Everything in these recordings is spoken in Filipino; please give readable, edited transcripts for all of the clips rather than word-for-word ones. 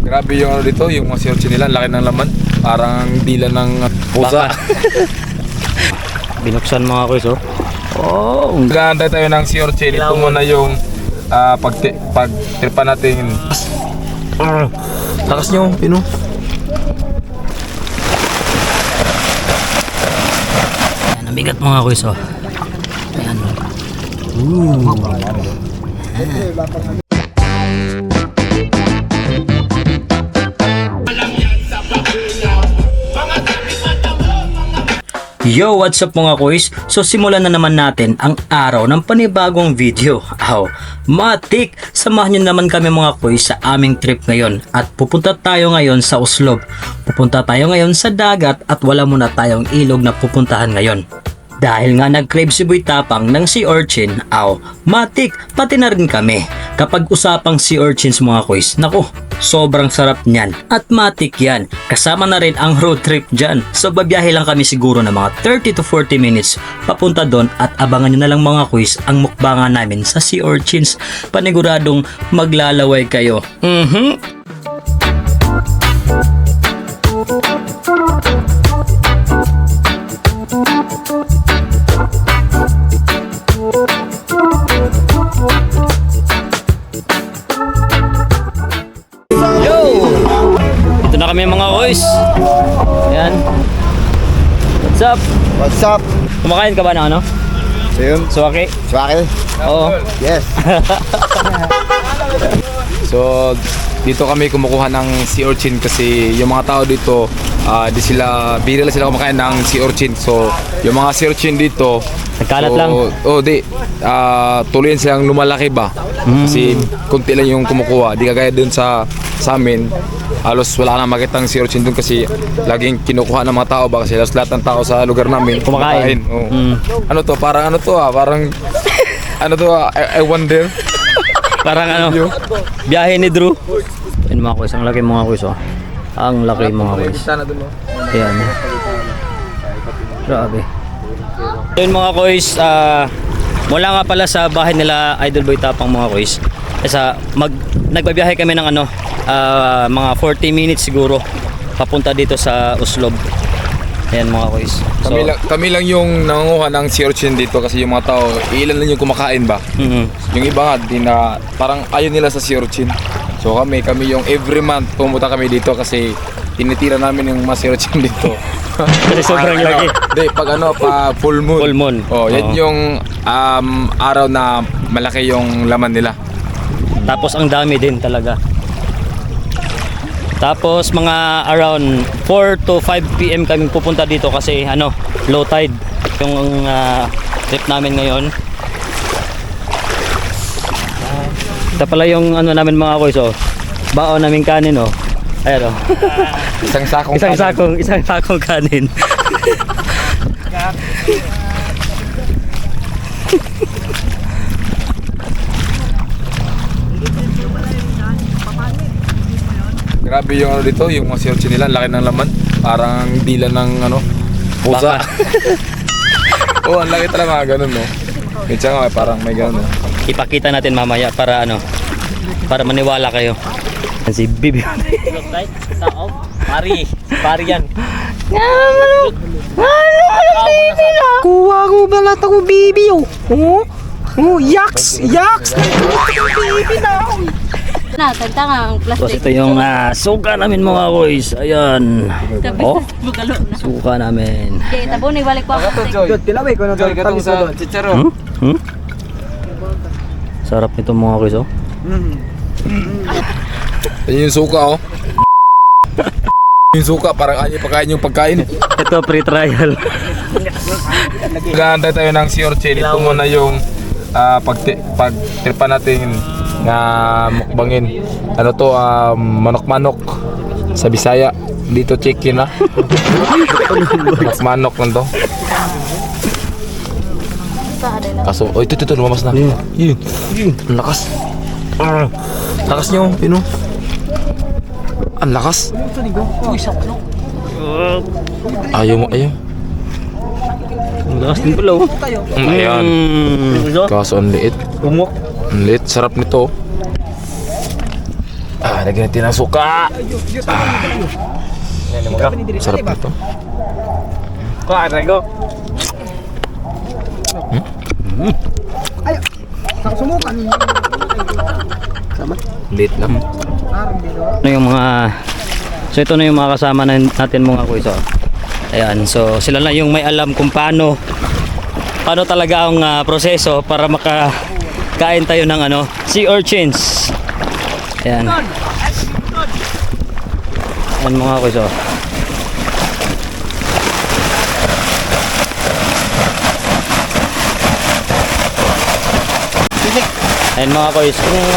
Grabe yung ano dito, yung mga sirotsi nila, laki ng laman. Parang dila ng pusa. Binuksan mga kuys, oh. Oh, Ganda tayo ng sirotsi. Ito muna yung pagtripa natin. Takas nyo, Pino. Ayan, nabigat mga kuys, oh. Ayan. Yo, what's up mga kuys? So simulan na naman natin ang araw ng panibagong video. Matik! Samahan nyo naman kami mga kuys sa aming trip ngayon. At pupunta tayo ngayon sa Uslob. Pupunta tayo ngayon sa dagat at wala muna tayong ilog na pupuntahan ngayon. Dahil nga nag-crave si Boy Tapang ng sea urchin, matik, pati na rin kami. Kapag usapang sea urchins mga kuys, naku, sobrang sarap niyan. At matik yan, kasama na rin ang road trip dyan. So babiyahe lang kami siguro ng mga 30 to 40 minutes papunta doon at abangan nyo na lang mga kuys ang mukbangan namin sa sea urchins. Paniguradong maglalaway kayo. Ito na kami mga boys. Ayan. What's up? What's up? Kumakain ka ba na ano? Ayun. Suwaki? Swaki? Oo. Yes. So, dito kami kumukuha ng sea urchin kasi yung mga tao dito, bihira lang sila kumakain ng sea urchin. So, yung mga sea urchin dito, Nagkalat lang. tuloy silang lumalaki ba? Kasi kunti lang yung kumukuha. Di kagaya dun sa amin, halos wala ka na makitang sea urchin dun kasi laging kinukuha ng mga tao ba? Kasi halos lahat ng tao sa lugar namin Kumakain. Oo. Ano to? Parang I wonder. Parang ano, biyahe ni Drew. Yan mga kuys, ang laki mga kuys, oh. Ang laki mga kuys. Ayan. Grabe. Yun mga kuys, mula nga pala sa bahay nila Idol Boy Tapang mga kuys. Nagbabiyahe kami ng mga 40 minutes siguro papunta dito sa Uslob. Ayan mga kuys. So, Kami lang yung nangunguha ng sea urchin dito kasi yung mga tao, ilan lang yung kumakain ba? Yung iba nga, parang ayaw nila sa sea urchin. So kami yung every month pumunta kami dito kasi tinitira namin yung mga sea urchin dito. kasi sobrang laki. Pag full moon. Full moon. Yan yung araw na malaki yung laman nila. Tapos ang dami din talaga. Tapos mga around 4 to 5 PM kami pupunta dito kasi low tide yung trip namin ngayon. Ito pala yung namin mga boys, baon namin kanin, ayan, isang sakong kanin. Grabe yung dito, yung mga sea urchin nila, laki ng laman. Parang dila ng pusa. Ang laki talaga mga ganun, no? Minsan nga parang may ganun, no? Ipakita natin mamaya para maniwala kayo. Si Bibi. Pari yan. Kuha ko balat ako, baby. Yaks! Baby na ako. Tagtanga ang Tapos plastic. ito yung suka namin mga boys. Ayan. Suka namin. Okay, tabo ni balik pa. Tilaway ko na tabi sa doon. chicharo. Sarap nito mga boys, Yan yung suka, yung suka, parang ayaw pagkain yung pagkain. Ito pre-trial. Ganda tayo ng sea urchin. Ito muna yung pagtripa natin na mukbangin. Manok-manok sa Bisaya. Dito chicken na. Manok lang to. Kaso, ito lumabas na. Yun. Ang lakas. Lakas nyo, Pino. Ang lakas. Ayaw mo. Ang lakas din pala, Ayan. Kaso ang liit. Ang liit. Sarap nito. Lagyan natin ng suka. Sarap nito. Kuha, Rego. Late lang. Ano yung mga so ito na yung mga kasama natin mga kuys. Ayan, so sila na yung may alam kung paano talaga ang proseso para makakain tayo ng sea urchins. Ayan. Ayan mga kuys. Ayan mga kuys, kung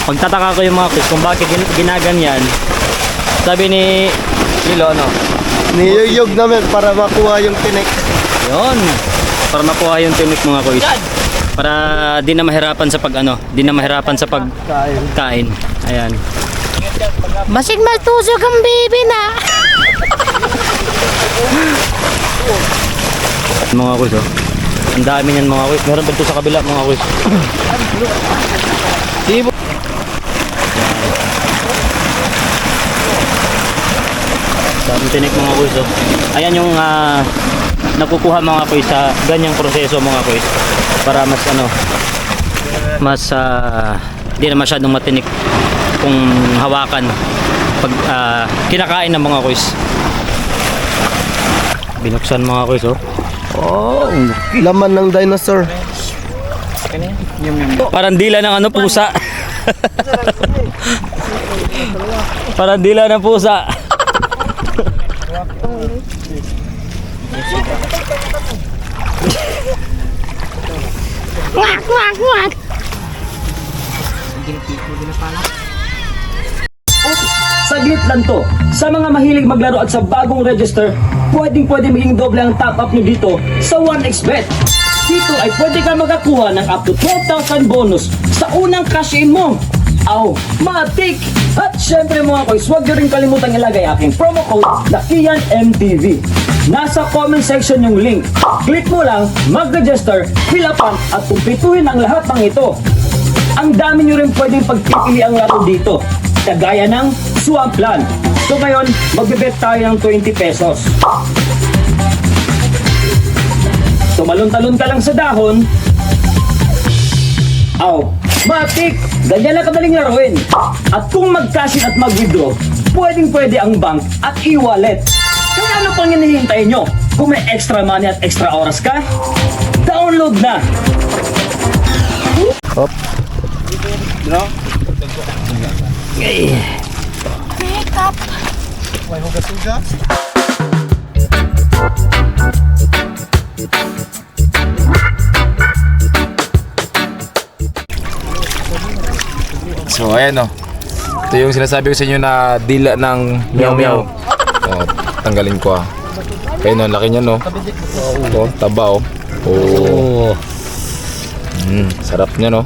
magtataka ko yung mga kuys kung bakit ginaganyan, sabi ni Lilo, Niyuyog namin para makuha yung tinik. yun, para makuha yung tinik mga kuys, para di na mahirapan sa pagkain. Ayan. Basig matusok ang baby na. Mga kuys, ang dami niyan mga kuys. Meron pa dito sa kabila mga kuys. Dami tinik mga kuys. Ayan yung nakukuha mga kuys sa ganyang proseso mga kuys. Para mas di na masyadong matinik kung hawakan pag kinakain ng mga kuys. Binuksan mga kuys. Oh, Laman ng dinosaur. parang dila ng pusa. Parang dila ng pusa. Wak, wak, wak. Saglit lang to. Sa mga mahilig maglaro at sa bagong register, pwede maging doble ang top up nyo dito sa 1xBet. Dito ay pwede ka makakuha ng up to 12,000 bonus sa unang cash in mo. Matik! At syempre mga koys, huwag nyo rin kalimutang ilagay aking promo code na IanMTV. Nasa comment section yung link. Click mo lang, mag-register, fill up at kumpituhin ang lahat ng ito. Ang dami nyo rin pwedeng pagpipili ang laro dito, kagaya ng Swampland. So ngayon, magbibet tayo ng 20 pesos. Tumalon-talon ka lang sa dahon. Matik! Ganyan na kadaling laruin. At kung mag-cash in at mag-withdraw, pwedeng-pwede ang bank at e-wallet. Kaya ano pang hinihintay nyo? Kung may extra money at extra oras ka, download na! Okay. So ayan ito yung sinasabi ko sa inyo na dila ng meow meow. Tanggalin ko Ayun laki niya taba sarap niya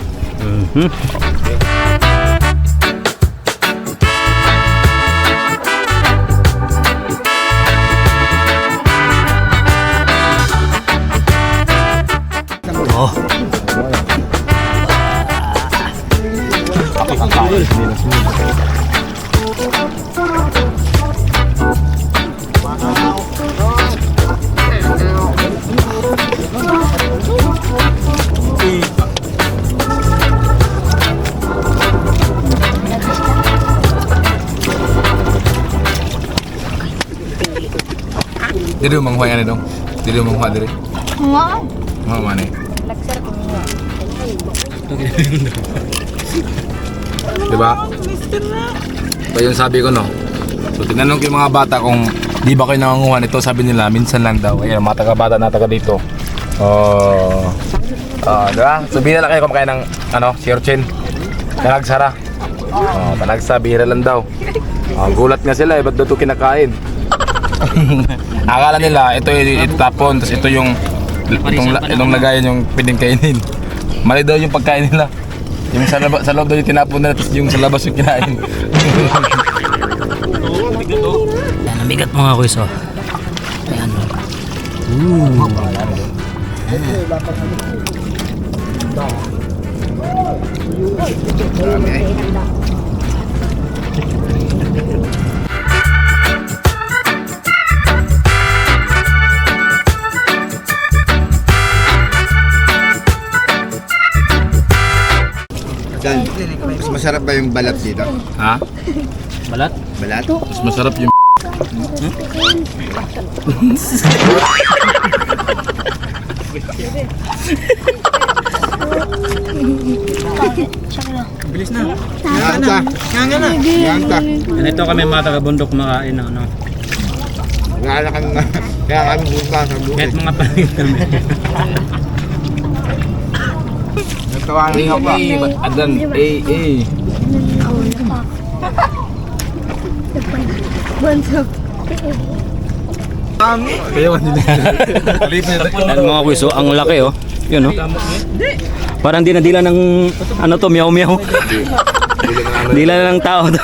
Dili mo manghuay ano dong? Dili mo manghuay diri? Nga. Mga mana Diba? Ito yung sabi ko So tinanong ko yung mga bata kung di ba kayo nanganguha nito, sabi nila minsan lang daw. Ayan, mga taga-bata na taga dito. Diba? So binala kayo kumakain ng sea urchin. Talagsara. Talagsa, bihira lang daw. Gulat nga sila ba't daw ito kinakain? Akala nila ito itapon, tapos ito yung itong lagayan yung pwedeng kainin. Mali daw yung pagkain nila. Yung sa loob daw yung tinapon nila, tapos yung sa labas yung kinain. Namigat mga kuys Ayan masarap ba yung balat dito? Ha? Balat? Balat? Mas masarap yung Bilis na. Yan ka. Yan ka. Ganito kami mga taga-bundok makain ano. Kaya kami na. Kaya kami buka sa bukid. Kahit mga palit kami. Nagtawanan nga pa. Adan, Kaya man nila. Yan mga kuys, oh, ang laki oh. Yun oh. Parang dinadila ng ano to, meow meow. Dila na ng tao to.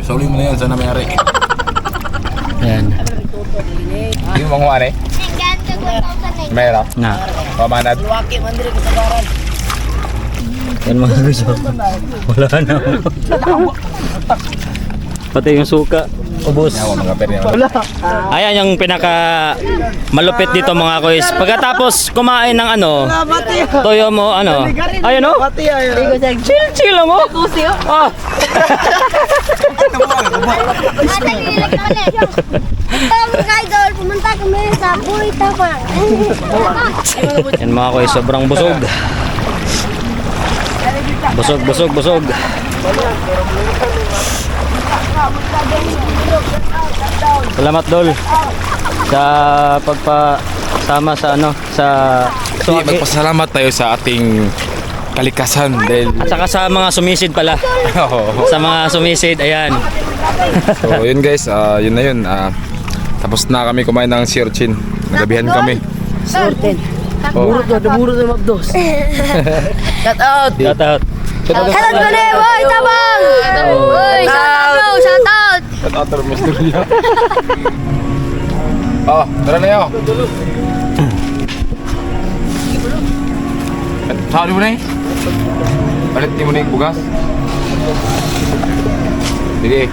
Sauli mo na yan, sana may ari. Ayan. Yung mga ari? Mayroon. Na. Pamanad. Yan mga kuys, oh. Wala na. Pati yung suka. Ubus. Mga peri Ayan yung pinaka malupit dito mga kuys. Pagkatapos kumain ng ano, toyo mo ano. Ayun oh. Chill mo. Ah. Idol, pumunta kami sa Buhay Tama. Yan mga kuys, sobrang busog. Busog. Salamat Dol sa pagpasama sa ano sa suwaki. Magpasalamat tayo sa ating kalikasan dahil At saka sa mga sumisid pala. Sa mga sumisid, ayan. so yun guys, yun na yun. Tapos na kami kumain ng sea urchin. Nagabihan kami. Oh. Shout out. Shout mo na, Buhay Tabang! Uy, shout out! At Misteryo. Oh, tara na yun. Saan mo na eh? Palit mo na yung bugas. Sige.